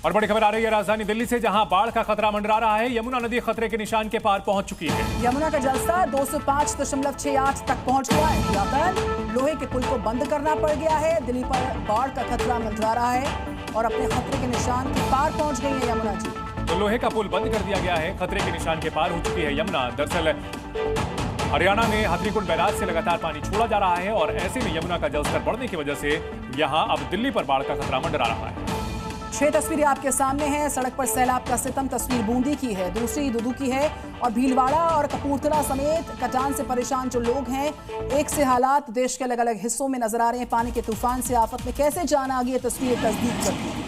और बड़ी खबर आ रही है राजधानी दिल्ली से, जहां बाढ़ का खतरा मंडरा रहा है। यमुना नदी खतरे के निशान के पार पहुंच चुकी है। यमुना का जलस्तर 205.68 तक पहुंच गया है। यातायात लोहे के पुल को बंद करना पड़ गया है। दिल्ली पर बाढ़ का खतरा मंडरा रहा है और अपने खतरे के निशान के पार पहुंच गई है यमुना जी। तो लोहे का पुल बंद कर दिया गया है, खतरे के निशान के पार हो चुकी है यमुना। दरअसल हरियाणा में हथनीकुंड बैराज से लगातार पानी छोड़ा जा रहा है और ऐसे में यमुना का जलस्तर बढ़ने की वजह से यहां अब दिल्ली पर बाढ़ का खतरा मंडरा रहा है। 6 तस्वीरें आपके सामने हैं। सड़क पर सैलाब का सितम तस्वीर बूंदी की है, दूसरी दुदू की है और भीलवाड़ा और कपूरथला समेत कटान से परेशान जो लोग हैं, एक से हालात देश के अलग अलग हिस्सों में नजर आ रहे हैं। पानी के तूफान से आफत में कैसे जान आ गई, ये तस्वीरें तस्दीक करती हैं।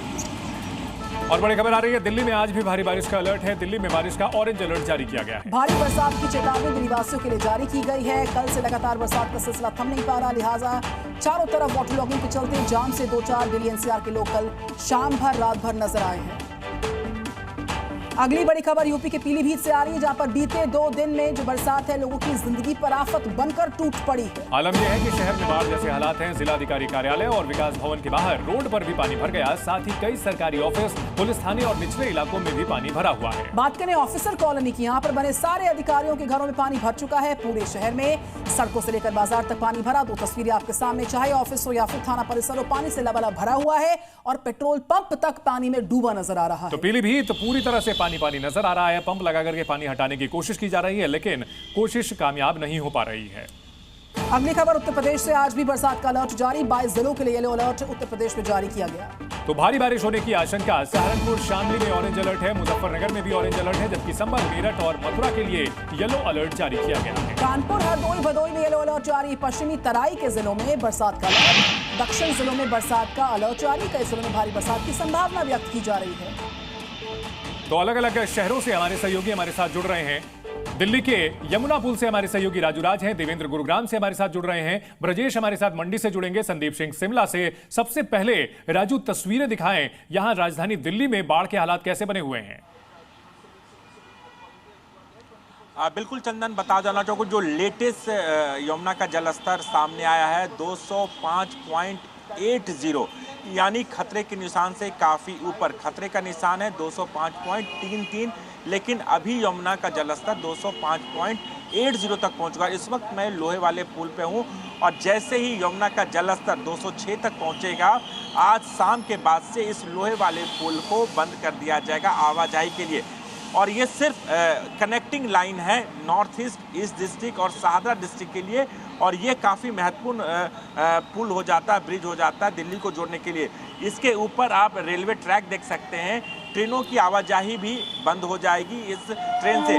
और बड़ी खबर आ रही है, दिल्ली में आज भी भारी बारिश का अलर्ट है। दिल्ली में बारिश का ऑरेंज अलर्ट जारी किया गया है। भारी बरसात की चेतावनी दिल्लीवासियों के लिए जारी की गई है। कल से लगातार बरसात का सिलसिला थम नहीं पा रहा, लिहाजा चारों तरफ वाटर लॉगिंग के चलते जाम से 2-4 दिल्ली एनसीआर के लोग कल शाम भर रात भर नजर आए हैं। अगली बड़ी खबर यूपी के पीलीभीत से आ रही है, जहां पर बीते 2 दिन में जो बरसात है लोगों की जिंदगी पर आफत बनकर टूट पड़ी है। आलम यह है कि शहर में बाढ़ जैसे हालात हैं। जिलाधिकारी कार्यालय और विकास भवन के बाहर रोड पर भी पानी भर गया। साथ ही कई सरकारी ऑफिस, पुलिस थाने और निचले इलाकों में भी पानी भरा हुआ है। बात करें ऑफिसर कॉलोनी की, यहाँ पर बने सारे अधिकारियों के घरों में पानी भर चुका है। पूरे शहर में सड़कों से लेकर बाजार तक पानी भरा। 2 तस्वीरें आपके सामने, चाहे ऑफिस हो या फिर थाना परिसर हो, पानी से लबालब भरा हुआ है और पेट्रोल पंप तक पानी में डूबा नजर आ रहा है। तो पीलीभीत पूरी तरह से पानी नजर आ रहा है। पंप लगा करके पानी हटाने की कोशिश की जा रही है, लेकिन कोशिश कामयाब नहीं हो पा रही है। अगली खबर उत्तर प्रदेश से, आज भी बरसात का अलर्ट जारी। 22 जिलों के लिए येलो अलर्ट उत्तर प्रदेश में जारी किया गया। तो भारी बारिश होने की आशंका। सहारनपुर, शामली में ऑरेंज अलर्ट है। मुजफ्फरनगर में भी ऑरेंज अलर्ट है, जबकि संभल, मेरठ और मथुरा के लिए येलो अलर्ट जारी किया गया है। कानपुर, हरदोई, भदोई में येलो अलर्ट जारी। पश्चिमी तराई के जिलों में बरसात का अलर्ट। दक्षिण जिलों में बरसात का अलर्ट जारी। कई जिलों में भारी बरसात की संभावना व्यक्त की जा रही है। तो अलग अलग शहरों से हमारे सहयोगी हमारे साथ जुड़ रहे हैं। दिल्ली के यमुना पुल से हमारे सहयोगी राजू राज हैं। देवेंद्र गुरुग्राम से हमारे साथ जुड़ रहे हैं। ब्रजेश हमारे साथ मंडी से जुड़ेंगे। संदीप सिंह शिमला से। सबसे पहले राजू, तस्वीरें दिखाएं, यहां राजधानी दिल्ली में बाढ़ के हालात कैसे बने हुए हैं? बिल्कुल चंदन, बता जाना चाहूँगा जो लेटेस्ट यमुना का जलस्तर सामने आया है 205.80, यानी खतरे के निशान से काफ़ी ऊपर। खतरे का निशान है 205.33, लेकिन अभी यमुना का जलस्तर 205.80 तक पहुंच गया। इस वक्त मैं लोहे वाले पुल पे हूं और जैसे ही यमुना का जलस्तर 206 तक पहुंचेगा, आज शाम के बाद से इस लोहे वाले पुल को बंद कर दिया जाएगा आवाजाही के लिए। और ये सिर्फ कनेक्टिंग लाइन है नॉर्थ ईस्ट डिस्ट्रिक्ट और शाहदरा डिस्ट्रिक्ट के लिए, और ये काफ़ी महत्वपूर्ण पुल हो जाता है, ब्रिज हो जाता है दिल्ली को जोड़ने के लिए। इसके ऊपर आप रेलवे ट्रैक देख सकते हैं। ट्रेनों की आवाजाही भी बंद हो जाएगी इस ट्रेन से।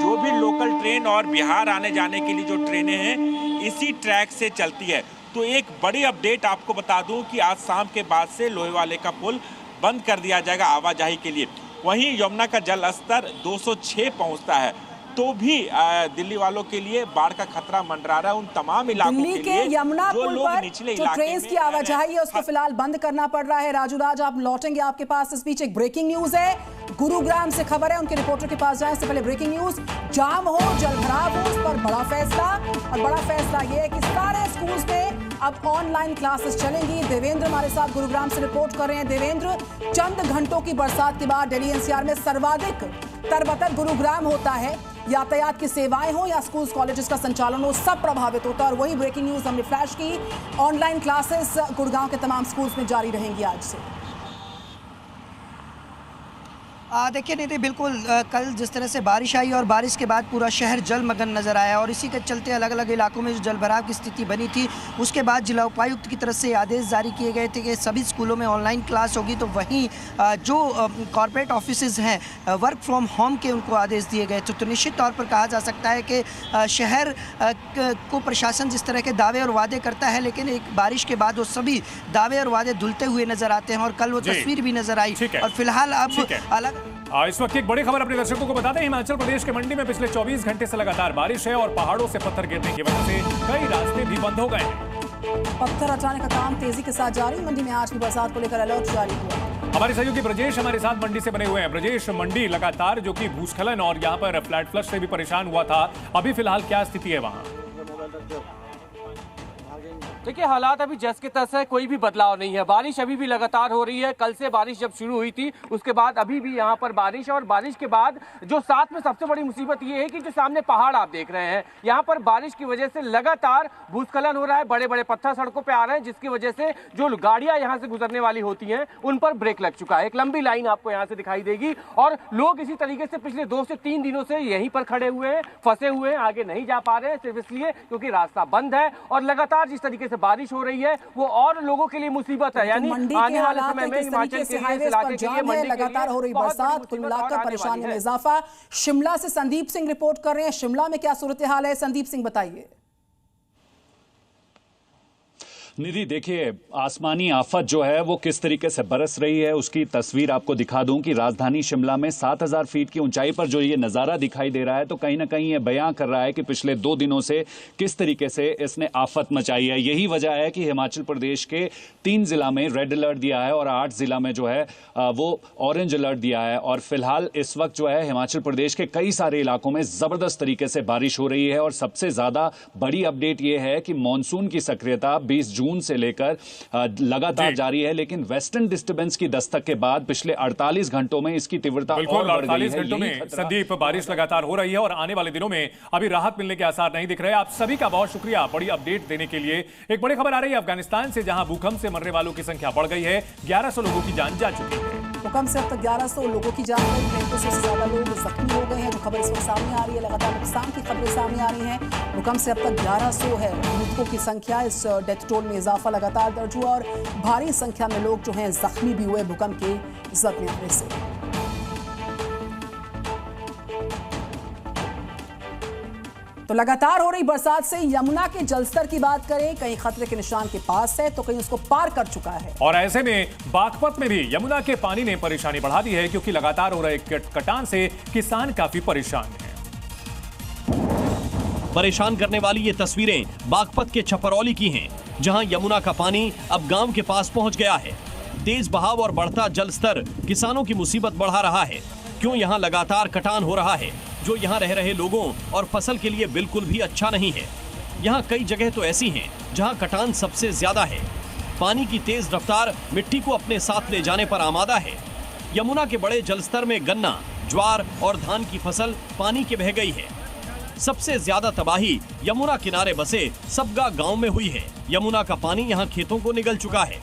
जो भी लोकल ट्रेन और बिहार आने जाने के लिए जो ट्रेनें हैं, इसी ट्रैक से चलती है। तो एक बड़ी अपडेट आपको बता दूं कि आज शाम के बाद से लोहे वाले का पुल बंद कर दिया जाएगा आवाजाही के लिए। वहीं यमुना का जल स्तर 206 पहुंचता है, तो भी दिल्ली वालों के लिए बाढ़ का खतरा मंडरा रहा है। उन तमाम इलाकों के लिए यमुना जो पुल लोग पर निचले जो इलाके ट्रेन की आवाजाही है उसको फिलहाल बंद करना पड़ रहा है। राजू राज, आप लौटेंगे आपके पास। इस बीच एक ब्रेकिंग न्यूज है, गुरुग्राम से खबर है, उनके रिपोर्टर के पास जाए। इससे पहले ब्रेकिंग न्यूज, जाम हो, जलभराव हो, उस पर बड़ा फैसला। और बड़ा फैसला यह है कि सारे स्कूल्स में अब ऑनलाइन क्लासेस चलेंगी। देवेंद्र हमारे साथ गुरुग्राम से रिपोर्ट कर रहे हैं। देवेंद्र, चंद घंटों की बरसात के बाद दिल्ली एनसीआर में सर्वाधिक तरबतर गुरुग्राम होता है। यातायात की सेवाएं हो या स्कूल्स कॉलेजेस का संचालन हो, सब प्रभावित होता है। और वही ब्रेकिंग न्यूज हमने फ्लैश की, ऑनलाइन क्लासेस गुड़गांव के तमाम स्कूल्स में जारी रहेंगी आज से। देखिए नहीं, बिल्कुल कल जिस तरह से बारिश आई और बारिश के बाद पूरा शहर जलमग्न नज़र आया और इसी के चलते अलग अलग इलाकों में जो जलभराव की स्थिति बनी थी, उसके बाद जिला उपायुक्त की तरफ से आदेश जारी किए गए थे कि सभी स्कूलों में ऑनलाइन क्लास होगी। तो वहीं जो कॉर्पोरेट ऑफिसेज हैं वर्क फ्रॉम होम के उनको आदेश दिए गए थे। तो निश्चित तौर पर कहा जा सकता है कि शहर को प्रशासन जिस तरह के दावे और वादे करता है, लेकिन एक बारिश के बाद वो सभी दावे और वादे धुलते हुए नजर आते हैं और कल वो तस्वीर भी नजर आई। और फिलहाल अब अलग इस वक्त एक बड़ी खबर अपने दर्शकों को बता दें। हिमाचल प्रदेश के मंडी में पिछले 24 घंटे से लगातार बारिश है और पहाड़ों से पत्थर गिरने की वजह से कई रास्ते भी बंद हो गए हैं। पत्थर हटाने का काम तेजी के साथ जारी। मंडी में आज भी बरसात को लेकर अलर्ट जारी हुआ। हमारे सहयोगी ब्रजेश हमारे साथ मंडी से बने हुए हैं। ब्रजेश, मंडी लगातार जो कि भूस्खलन और यहाँ पर फ्लैट फ्लश से भी परेशान हुआ था, अभी फिलहाल क्या स्थिति है वहाँ? देखिए हालात अभी जस के तस है, कोई भी बदलाव नहीं है। बारिश अभी भी लगातार हो रही है। कल से बारिश जब शुरू हुई थी उसके बाद अभी भी यहाँ पर बारिश है, और बारिश के बाद जो साथ में सबसे बड़ी मुसीबत ये है कि जो सामने पहाड़ आप देख रहे हैं, यहाँ पर बारिश की वजह से लगातार भूस्खलन हो रहा है। बड़े बड़े पत्थर सड़कों पर आ रहे हैं, जिसकी वजह से जो गाड़ियां यहाँ से गुजरने वाली होती हैं उन पर ब्रेक लग चुका है। एक लंबी लाइन आपको यहाँ से दिखाई देगी, और लोग इसी तरीके से पिछले 2 से 3 दिनों से यहीं पर खड़े हुए हैं, फंसे हुए हैं, आगे नहीं जा पा रहे हैं, सिर्फ इसलिए क्योंकि रास्ता बंद है। और लगातार जिस तरीके से बारिश हो रही है वो और लोगों के लिए मुसीबत है। यानी आने वाले समय में हिमाचल के लिए, इलाके के लिए, मंडी लगातार हो रही बरसात कुल मिलाकर परेशानी में इजाफा। शिमला से संदीप सिंह रिपोर्ट कर रहे हैं। शिमला में क्या सूरत हाल है, संदीप सिंह बताइए। निधि, देखिए आसमानी आफत जो है वो किस तरीके से बरस रही है उसकी तस्वीर आपको दिखा दूं कि राजधानी शिमला में 7000 फीट की ऊंचाई पर जो ये नज़ारा दिखाई दे रहा है, तो कहीं ना कहीं ये बयां कर रहा है कि पिछले 2 दिनों से किस तरीके से इसने आफत मचाई है। यही वजह है कि हिमाचल प्रदेश के 3 जिला में रेड अलर्ट दिया है और 8 जिला में जो है वो ऑरेंज अलर्ट दिया है। और फिलहाल इस वक्त जो है हिमाचल प्रदेश के कई सारे इलाकों में जबरदस्त तरीके से बारिश हो रही है। और सबसे ज्यादा बड़ी अपडेट ये है कि मानसून की सक्रियता 20 जून से लेकर लगातार जारी है, लेकिन वेस्टर्न डिस्टर्बेंस की दस्तक के बाद पिछले 48 घंटों में इसकी तीव्रता और बढ़ गई है। 48 घंटों में संदीप बारिश लगातार हो रही है और आने वाले दिनों में अभी राहत मिलने के आसार नहीं दिख रहे। आप सभी का बहुत शुक्रिया बड़ी अपडेट देने के लिए। एक बड़ी खबर आ रही है अफगानिस्तान से, जहां भूकंप से मरने वालों की संख्या बढ़ गई है। 1100 लोगों की जान जा चुकी है। भूकंप से अब तक 1100 लोगों की जान गई, 3500 से ज्यादा लोग जख्मी हो गए हैं। जो खबर इस वक्त सामने आ रही है, लगातार नुकसान की खबरें सामने आ रही हैं। भूकंप से अब तक 1100 है मृतकों की संख्या। इस डेथ टोल में इजाफा लगातार दर्ज हुआ और भारी संख्या में लोग जो हैं जख्मी भी हुए भूकंप के जख्मी होने से। तो लगातार हो रही बरसात से यमुना के जलस्तर की बात करें, कहीं खतरे के निशान के पास है तो कहीं उसको पार कर चुका है। और ऐसे में बागपत में भी यमुना के पानी ने परेशानी बढ़ा दी है, क्योंकि लगातार हो रहे कटान से किसान काफी परेशान हैं। परेशान करने वाली ये तस्वीरें बागपत के छपरौली की हैं, जहां यमुना का पानी अब गांव के पास पहुंच गया है। तेज बहाव और बढ़ता जलस्तर किसानों की मुसीबत बढ़ा रहा है। क्यों यहाँ लगातार कटान हो रहा है, जो यहाँ रह रहे लोगों और फसल के लिए बिल्कुल भी अच्छा नहीं है। यहाँ कई जगह तो ऐसी हैं जहाँ कटान सबसे ज्यादा है। पानी की तेज रफ्तार मिट्टी को अपने साथ ले जाने पर आमादा है। यमुना के बड़े जलस्तर में गन्ना, ज्वार और धान की फसल पानी के बह गई है। सबसे ज्यादा तबाही यमुना किनारे बसे सबगा गांव में हुई है। यमुना का पानी यहां खेतों को निगल चुका है।